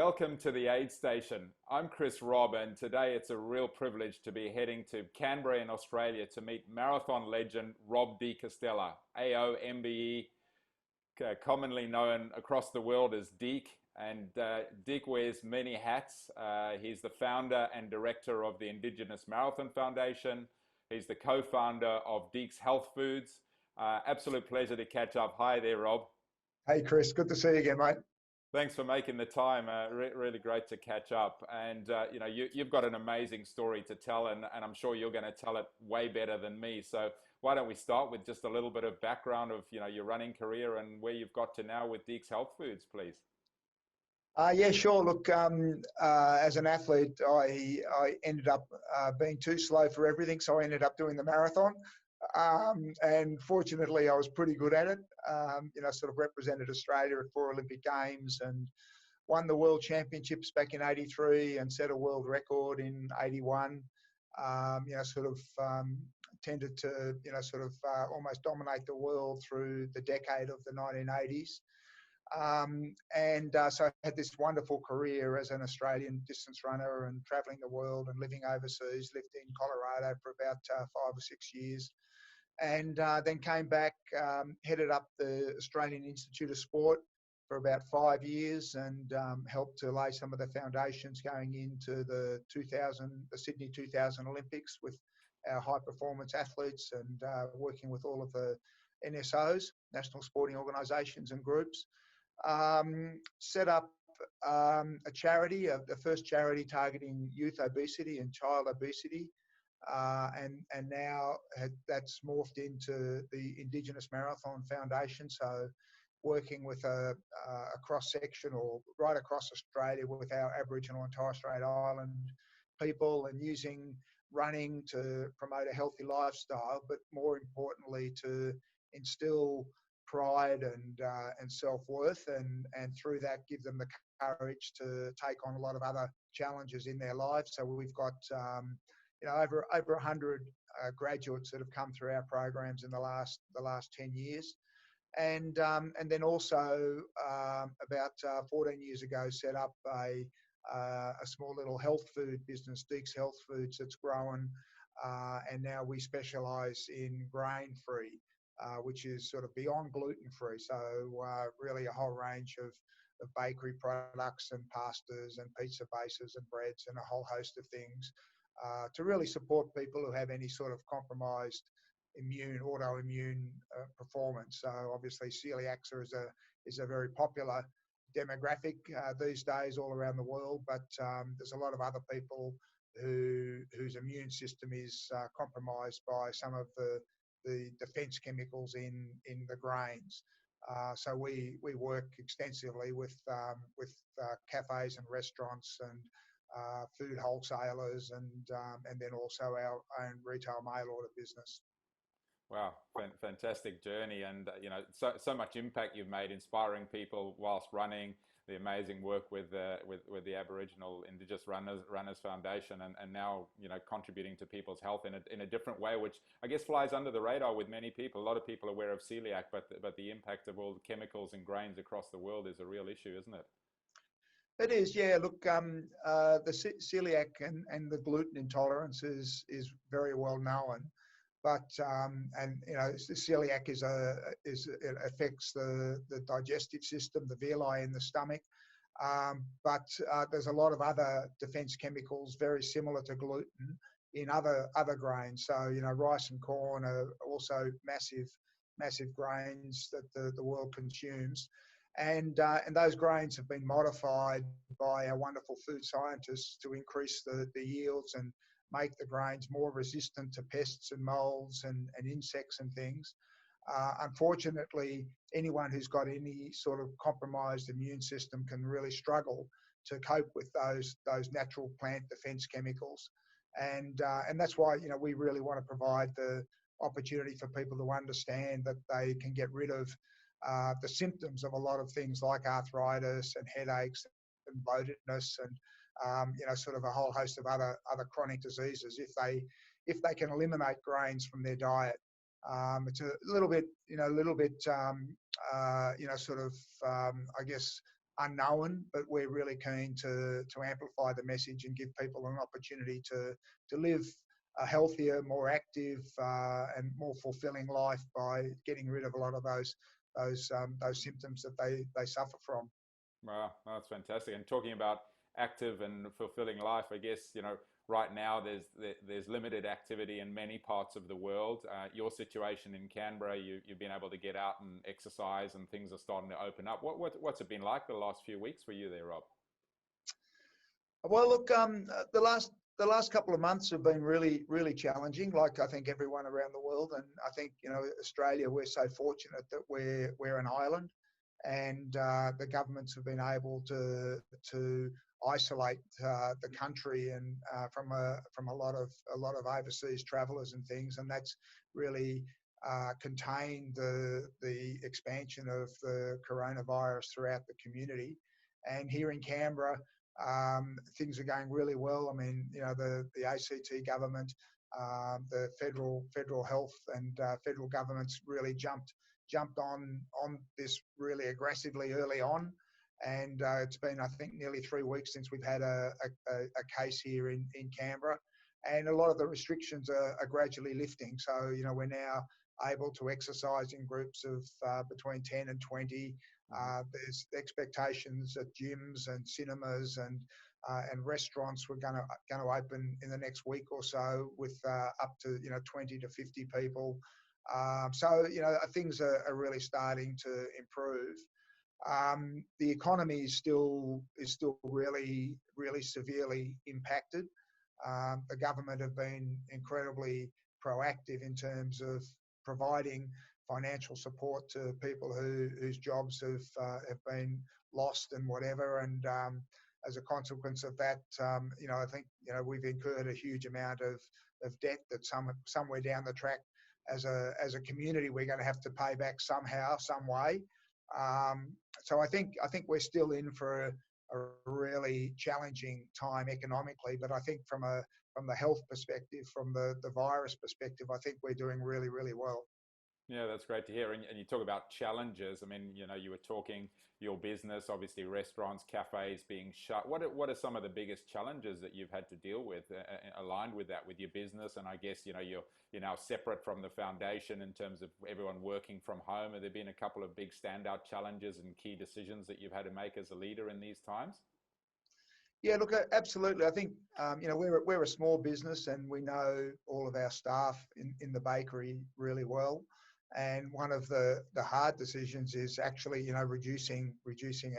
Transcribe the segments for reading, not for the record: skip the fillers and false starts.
Welcome to the Aid Station. I'm Chris Robb, and today it's a real privilege to be heading to Canberra in Australia to meet marathon legend Rob de Castella, AO MBE, commonly known across the world as Deke. And Deke wears many hats. He's the founder and director of the Indigenous Marathon Foundation. He's the co-founder of Deke's Health Foods. Absolute pleasure to catch up. Hi there, Rob. Hey, Chris. Good to see you again, mate. Thanks for making the time. Really great to catch up. And you've got an amazing story to tell, and I'm sure you're going to tell it way better than me. So why don't we start with just a little bit of background of your running career and where you've got to now with Deke's Health Foods, please. Yeah, sure. Look, as an athlete, I ended up being too slow for everything, so I ended up doing the marathon. And fortunately, I was pretty good at it. Sort of represented Australia at 4 Olympic Games and won the World Championships back in '83 and set a world record in '81. Tended to, almost dominate the world through the decade of the 1980s. So I had this wonderful career as an Australian distance runner and traveling the world and living overseas. Lived in Colorado for about 5 or 6 years, and then came back, headed up the Australian Institute of Sport for about 5 years, and helped to lay some of the foundations going into the Sydney 2000 Olympics with our high performance athletes, and working with all of the NSOs, National Sporting Organisations and groups. Set up a charity, the first charity targeting youth obesity and child obesity, and now that's morphed into the Indigenous Marathon Foundation. So working with a cross-section or right across Australia with our Aboriginal and Torres Strait Island people, and using running to promote a healthy lifestyle, but more importantly to instill pride and self-worth, and through that give them the courage to take on a lot of other challenges in their lives. So we've got over 100 graduates that have come through our programs in the last 10 years, and then also about 14 years ago set up a small little health food business, Deke's Health Foods, that's grown, and now we specialise in grain-free, which is sort of beyond gluten-free. So really a whole range of bakery products and pastas and pizza bases and breads and a whole host of things to really support people who have any sort of compromised autoimmune performance. So obviously celiac is a very popular demographic these days all around the world, but there's a lot of other people whose immune system is compromised by some of the defense chemicals in the grains. So we work extensively with cafes and restaurants and food wholesalers, and then also our own retail mail order business. Wow, fantastic journey, and so much impact you've made, inspiring people whilst running. The amazing work with the Aboriginal Indigenous Runners Foundation, and now contributing to people's health in a different way, which I guess flies under the radar with many people. A lot of people are aware of celiac, but the impact of all the chemicals in grains across the world is a real issue, isn't it? It is, yeah. Look, the celiac and the gluten intolerance is very well known. But celiac it affects the digestive system, the villi in the stomach. But there's a lot of other defense chemicals very similar to gluten in other grains. So rice and corn are also massive grains that the world consumes, and those grains have been modified by our wonderful food scientists to increase the yields and make the grains more resistant to pests and molds and insects and things. Unfortunately, anyone who's got any sort of compromised immune system can really struggle to cope with those natural plant defense chemicals. And that's why we really want to provide the opportunity for people to understand that they can get rid of the symptoms of a lot of things like arthritis and headaches and bloatedness and sort of a whole host of other chronic diseases if they can eliminate grains from their diet. It's a little bit, I guess, unknown, but we're really keen to amplify the message and give people an opportunity to live a healthier, more active, and more fulfilling life by getting rid of a lot of those symptoms that they suffer from. Wow, that's fantastic. And talking about active and fulfilling life, I guess, right now there's limited activity in many parts of the world. Your situation in Canberra, you've been able to get out and exercise, and things are starting to open up. What's it been like the last few weeks for you there, Rob? Well, look, the last couple of months have been really challenging, like I think everyone around the world. And I think, Australia, we're so fortunate that we're an island, and the governments have been able to isolate the country and from a lot of overseas travellers and things, and that's really contained the expansion of the coronavirus throughout the community. And here in Canberra, things are going really well. I mean, the ACT government, the federal health and federal governments really jumped on this really aggressively early on, and it's been, I think, nearly 3 weeks since we've had a case here in Canberra, and a lot of the restrictions are gradually lifting. So we're now able to exercise in groups of between 10 and 20. There's expectations at gyms and cinemas and restaurants. We're going to open in the next week or so with up to 20 to 50 people. So things are really starting to improve. The economy is still really severely impacted. The government have been incredibly proactive in terms of providing financial support to people whose jobs have been lost and whatever. And as a consequence of that, I think we've incurred a huge amount of debt that somewhere down the track, as a community, we're going to have to pay back somehow, some way. So I think we're still in for a really challenging time economically, but I think from the health perspective, from the virus perspective, I think we're doing really well. Yeah, that's great to hear. And you talk about challenges. I mean, you were talking your business, obviously restaurants, cafes being shut. What are some of the biggest challenges that you've had to deal with aligned with that, with your business? And I guess, you're now separate from the foundation in terms of everyone working from home. Have there been a couple of big standout challenges and key decisions that you've had to make as a leader in these times? Yeah, look, absolutely. I think, we're a small business, and we know all of our staff in the bakery really well. And one of the hard decisions is actually, reducing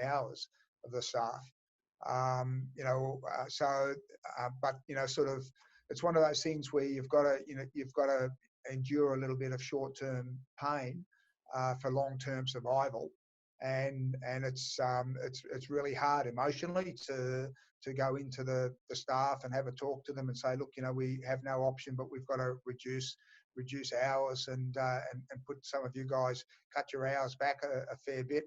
hours of the staff. But sort of, it's one of those things where you've got to endure a little bit of short-term pain for long-term survival. And it's really hard emotionally to go into the staff and have a talk to them and say, look, we have no option, but we've got to reduce hours and put some of you guys, cut your hours back a fair bit.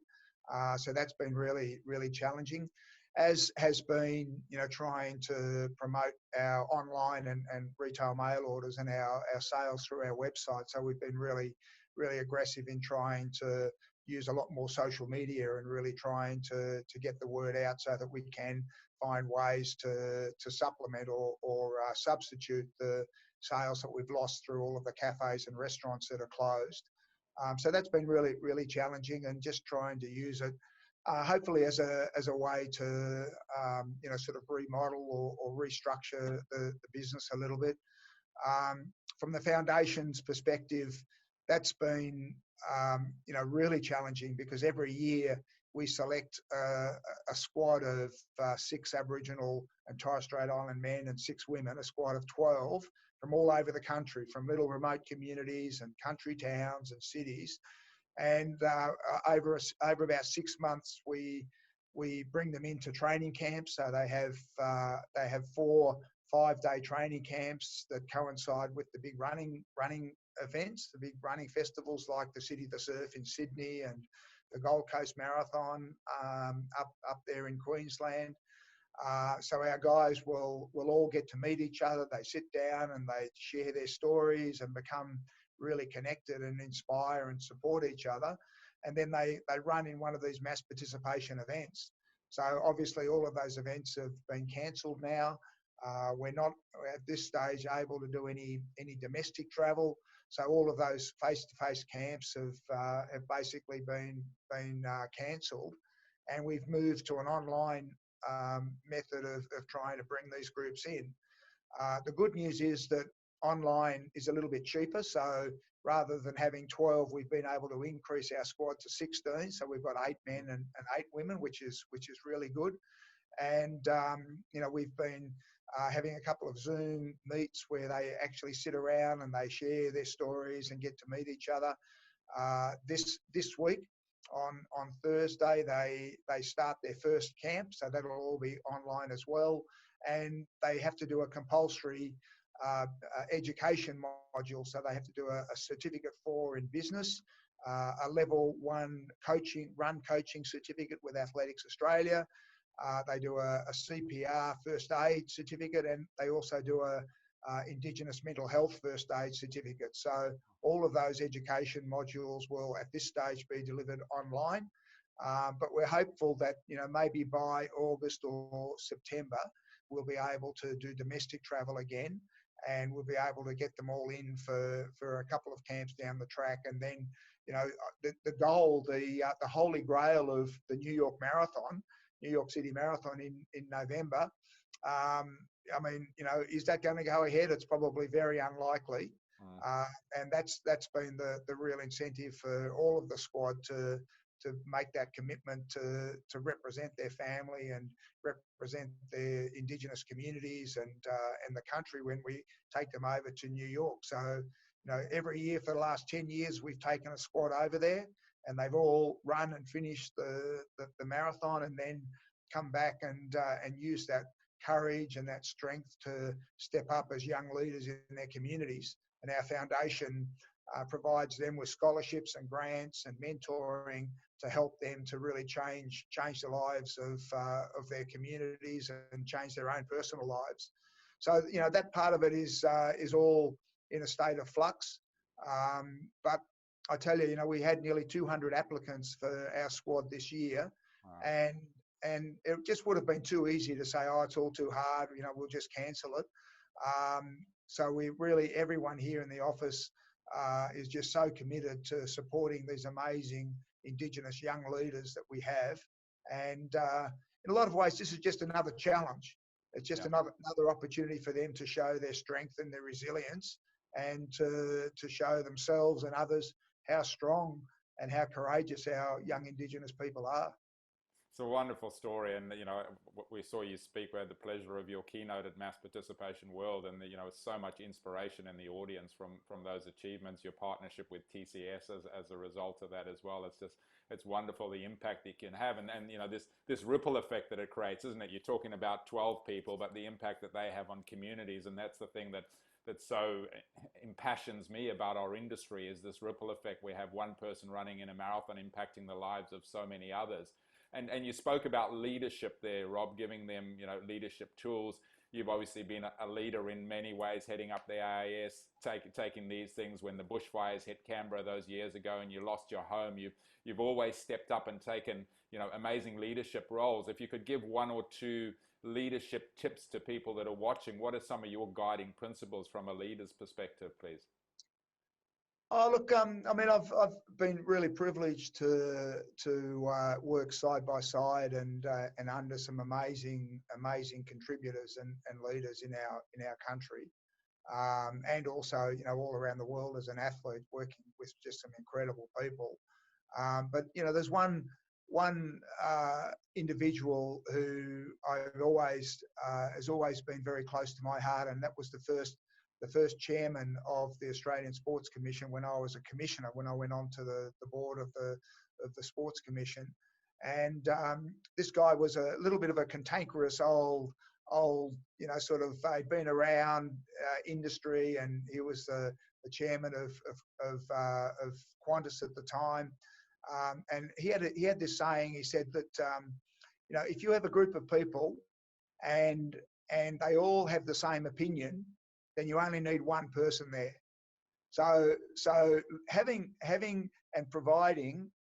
So that's been really challenging, as has been, trying to promote our online and retail mail orders and our sales through our website. So we've been really aggressive in trying to use a lot more social media and really trying to get the word out so that we can find ways to supplement or substitute the sales that we've lost through all of the cafes and restaurants that are closed. So that's been really challenging, and just trying to use it hopefully as a way to sort of remodel or restructure the business a little bit. From the foundation's perspective, that's been really challenging, because every year we select a squad of 6 Aboriginal and Torres Strait Island men and 6 women, a squad of 12 from all over the country, from little remote communities and country towns and cities. And over about 6 months, we bring them into training camps. So they have 4 5-day training camps that coincide with the big running events, the big running festivals like the City of the Surf in Sydney and the Gold Coast Marathon up there in Queensland. So our guys will all get to meet each other. They sit down and they share their stories and become really connected and inspire and support each other. And then they run in one of these mass participation events. So obviously all of those events have been cancelled now. We're not at this stage able to do any domestic travel. So all of those face-to-face camps have basically been cancelled, and we've moved to an online method of trying to bring these groups in. The good news is that online is a little bit cheaper. So rather than having 12, we've been able to increase our squad to 16. So we've got 8 men and 8 women, which is really good. And we've been having a couple of Zoom meets where they actually sit around and they share their stories and get to meet each other. This week on Thursday, they start their first camp, so that'll all be online as well. And they have to do a compulsory education module, so they have to do a certificate 4 in business, a level 1 coaching certificate with Athletics Australia. They do a CPR first aid certificate, and they also do a Indigenous mental health first aid certificate. So all of those education modules will at this stage be delivered online. But we're hopeful that, maybe by August or September, we'll be able to do domestic travel again, and we'll be able to get them all in for a couple of camps down the track. And then, the goal, the holy grail of the New York City Marathon in November, is that going to go ahead? It's probably very unlikely. And that's been the real incentive for all of the squad to make that commitment to represent their family and represent their Indigenous communities and the country when we take them over to New York. So, every year for the last 10 years, we've taken a squad over there, and they've all run and finished the marathon, and then come back and use that courage and that strength to step up as young leaders in their communities. And our foundation provides them with scholarships and grants and mentoring to help them to really change the lives of their communities and change their own personal lives. So, that part of it is all in a state of flux. But I tell you, we had nearly 200 applicants for our squad this year. Wow. And it just would have been too easy to say, oh, it's all too hard, we'll just cancel it. So everyone here in the office is just so committed to supporting these amazing Indigenous young leaders that we have. And in a lot of ways, this is just another challenge. It's just another opportunity for them to show their strength and their resilience, and to show themselves and others how strong and how courageous our young Indigenous people are. It's a wonderful story, and we saw you speak. We had the pleasure of your keynote at Mass Participation World, and so much inspiration in the audience from those achievements. Your partnership with TCS as a result of that as well. It's wonderful the impact it can have, and this ripple effect that it creates, isn't it? You're talking about 12 people, but the impact that they have on communities, and that's the thing that so impassions me about our industry, is this ripple effect. We have one person running in a marathon impacting the lives of so many others. And you spoke about leadership there, Rob, giving them, leadership tools. You've obviously been a leader in many ways, heading up the AIS, taking these things when the bushfires hit Canberra those years ago and you lost your home. You've always stepped up and taken, amazing leadership roles. If you could give 1 or 2 leadership tips to people that are watching, what are some of your guiding principles from a leader's perspective, please? Oh, look, I've been really privileged to work side by side and under some amazing contributors and leaders in our country, and also all around the world as an athlete, working with just some incredible people. But there's one individual who I've always has always been very close to my heart, and that was the first chairman of the Australian Sports Commission when I was a commissioner, when I went on to the board of the Sports Commission. And this guy was a little bit of a cantankerous old he'd been around industry, and he was the chairman of Qantas at the time. And he had this saying. He said that if you have a group of people and they all have the same opinion, then you only need one person there. So having and providing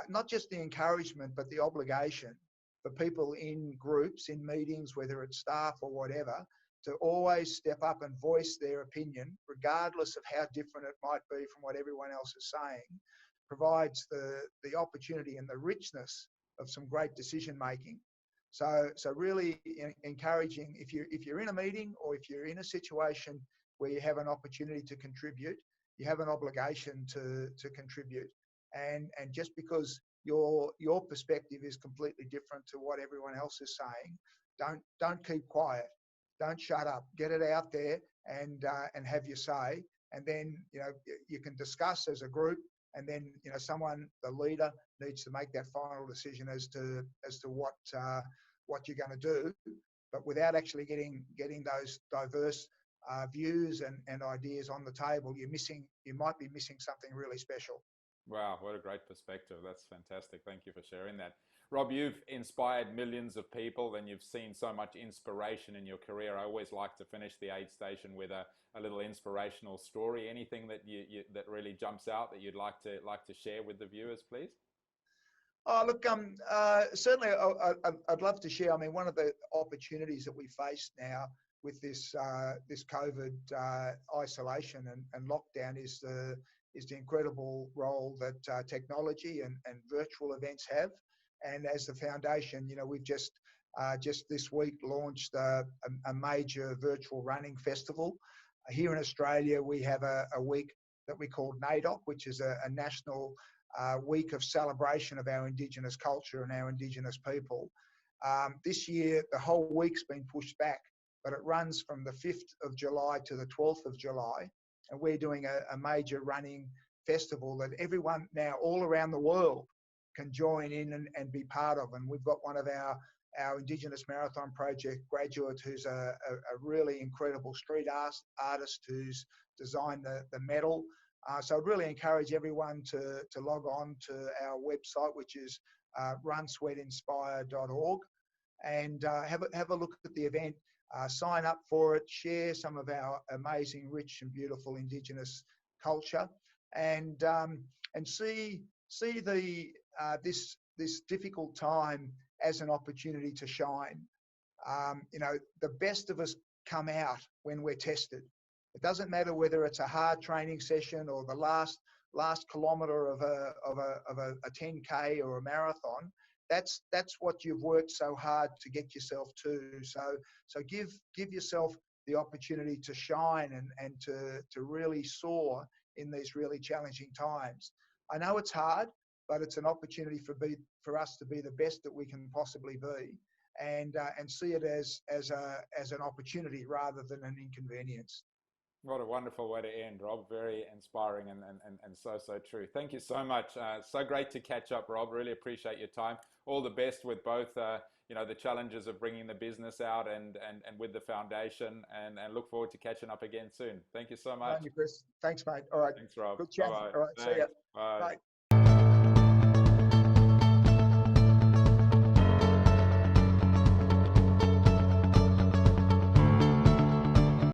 not just the encouragement but the obligation for people in groups, in meetings, whether it's staff or whatever, to always step up and voice their opinion, regardless of how different it might be from what everyone else is saying, provides the opportunity and the richness of some great decision making. So really encouraging, if you're in a meeting or if you're in a situation where you have an opportunity to contribute, you have an obligation to contribute. And just because your perspective is completely different to what everyone else is saying, don't keep quiet. Don't shut up. Get it out there and have your say. And then you can discuss as a group. And then someone, the leader, needs to make that final decision as to what you're going to do. But without actually getting those diverse views and ideas on the table, you might be missing something really special. Wow, what a great perspective. That's fantastic. Thank you for sharing that. Rob, you've inspired millions of people and you've seen so much inspiration in your career. I always like to finish the aid station with a little inspirational story. Anything that that really jumps out that you'd like to share with the viewers, please? Oh, look, certainly I'd love to share. I mean, one of the opportunities that we face now with this COVID isolation and lockdown is the incredible role that technology and virtual events have. And as the foundation, we've just this week launched a major virtual running festival. Here in Australia, we have a week that we call NAIDOC, which is a national week of celebration of our Indigenous culture and our Indigenous people. This year, the whole week's been pushed back, but it runs from the 5th of July to the 12th of July. And we're doing a major running festival that everyone now all around the world can join in and be part of. And we've got one of our Indigenous Marathon Project graduate who's a really incredible street artist who's designed the medal. So I'd really encourage everyone to log on to our website, which is runsweatinspire.org, and have a look at the event. Sign up for it, share some of our amazing, rich and beautiful Indigenous culture, and see this difficult time as an opportunity to shine. The best of us come out when we're tested. It doesn't matter whether it's a hard training session or the last kilometre of a 10K or a marathon. That's what you've worked so hard to get yourself to. So give yourself the opportunity to shine and to really soar in these really challenging times. I know it's hard, but it's an opportunity for us to be the best that we can possibly be, and see it as an opportunity rather than an inconvenience. What a wonderful way to end, Rob. Very inspiring and so true. Thank you so much. So great to catch up, Rob. Really appreciate your time. All the best with both, the challenges of bringing the business out and with the foundation, and look forward to catching up again soon. Thank you so much. Thank you, Chris. Thanks, mate. All right. Thanks, Rob. Good chat. Bye-bye. All right. Thanks. See ya. Bye. Bye.